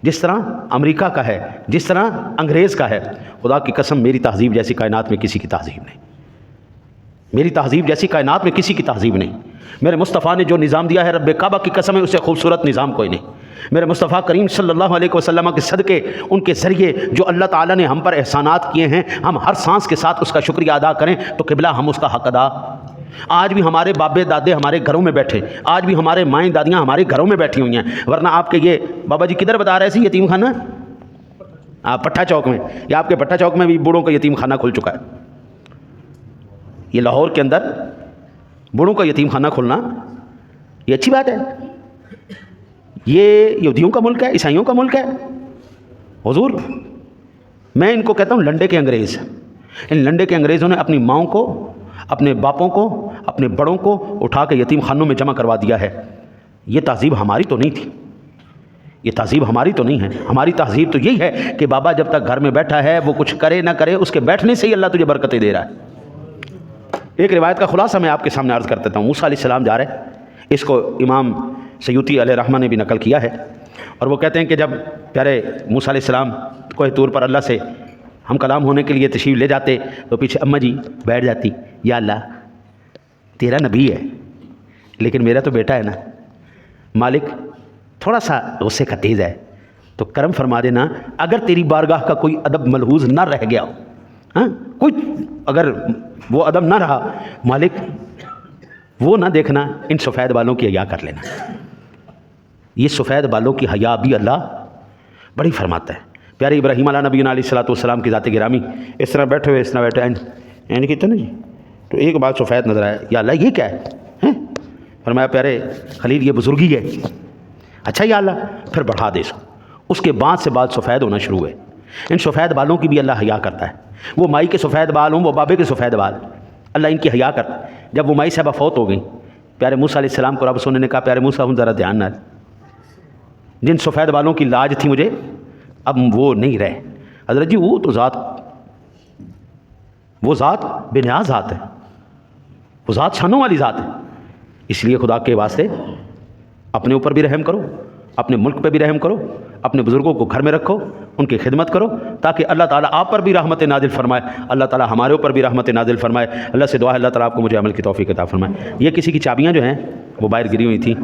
جس طرح امریکہ کا ہے، جس طرح انگریز کا ہے۔ خدا کی قسم میری تہذیب جیسی کائنات میں کسی کی تہذیب نہیں، میری تہذیب جیسی کائنات میں کسی کی تہذیب نہیں۔ میرے مصطفیٰ نے جو نظام دیا ہے رب کعبہ کی قسم ہے اس سے خوبصورت نظام کوئی نہیں۔ میرے مصطفیٰ کریم صلی اللہ علیہ وسلم کے صدقے، ان کے ذریعے جو اللہ تعالیٰ نے ہم پر احسانات کیے ہیں، ہم ہر سانس کے ساتھ اس کا شکریہ ادا کریں تو قبلہ ہم اس کا حق ادا۔ آج بھی ہمارے بابے دادے ہمارے گھروں میں بیٹھے، آج بھی ہمارے مائیں دادیاں ہمارے گھروں میں بیٹھی ہوئی ہیں، ورنہ آپ کے یہ بابا جی کدھر بتا رہے تھے یتیم خانہ؟ پٹھا چوک میں، یا آپ کے پٹھا چوک میں بھی بوڑھوں کا یتیم خانہ کھل چکا ہے۔ یہ لاہور کے اندر بوڑھوں کا یتیم خانہ کھولنا یہ اچھی بات ہے؟ یہ یہودیوں کا ملک ہے، عیسائیوں کا ملک ہے؟ حضور میں ان کو کہتا ہوں لنڈے کے انگریز۔ ان لنڈے کے انگریزوں نے اپنی ماؤں کو، اپنے باپوں کو، اپنے بڑوں کو اٹھا کے یتیم خانوں میں جمع کروا دیا ہے۔ یہ تہذیب ہماری تو نہیں تھی، یہ تہذیب ہماری تو نہیں ہے۔ ہماری تہذیب تو یہی ہے کہ بابا جب تک گھر میں بیٹھا ہے وہ کچھ کرے نہ کرے، اس کے بیٹھنے سے ہی اللہ تجھے برکتیں دے رہا ہے۔ ایک روایت کا خلاصہ میں آپ کے سامنے عرض کر دیتا ہوں۔ موسیٰ علیہ السلام جا رہے، اس کو امام سیوطی علیہ رحمہ نے بھی نقل کیا ہے، اور وہ کہتے ہیں کہ جب پیارے موسیٰ علیہ السلام کوہ طور پر اللہ سے ہم کلام ہونے کے لیے تشریف لے جاتے تو پیچھے اماں جی بیٹھ جاتی، یا اللہ تیرا نبی ہے لیکن میرا تو بیٹا ہے نا، مالک تھوڑا سا غصے کا تیز ہے تو کرم فرما دینا، اگر تیری بارگاہ کا کوئی ادب ملحوظ نہ رہ گیا، ہاں کوئی اگر وہ ادب نہ رہا مالک وہ نہ دیکھنا، ان سفید بالوں کی حیا کر لینا۔ یہ سفید بالوں کی حیا بھی اللہ بڑی فرماتا ہے۔ پیارے ابراہیم علیہ نبی علیہ الصلوۃ والسلام کی ذات گرامی اس طرح بیٹھے ہوئے، اس طرح بیٹھے اینڈ کہتے نا جی، تو ایک بات سفید نظر آیا، یا اللہ یہ کیا ہے؟ فرمایا پیارے خلیل یہ بزرگی ہے۔ اچھا یا اللہ، پھر بڑھا دے سو۔ اس کے بعد سے بال سفید ہونا شروع ہوئے۔ ان سفید بالوں کی بھی اللہ حیا کرتا ہے۔ وہ مائی کے سفید بال ہوں، وہ بابے کے سفید بال، اللہ ان کی حیا کرتا ہے۔ جب وہ مائی صاحبہ فوت ہو گئی، پیارے موسیٰ علیہ السلام کو رب سننے نے کہا پیارے موسیٰ ہم ذرا دھیان نہ، جن سفید بالوں کی لاج تھی مجھے اب وہ نہیں رہے۔ حضرت جی وہ تو ذات بے نیاز ذات ہے، وہ ذات شانوں والی ذات ہے۔ اس لیے خدا کے واسطے اپنے اوپر بھی رحم کرو، اپنے ملک پہ بھی رحم کرو، اپنے بزرگوں کو گھر میں رکھو، ان کی خدمت کرو، تاکہ اللہ تعالیٰ آپ پر بھی رحمت نازل فرمائے، اللہ تعالیٰ ہمارے اوپر بھی رحمت نازل فرمائے۔ اللہ سے دعا ہے اللہ تعالیٰ آپ کو مجھے عمل کی توفیق عطا فرمائے۔ یہ کسی کی چابیاں جو ہیں وہ باہر گری ہوئی تھیں۔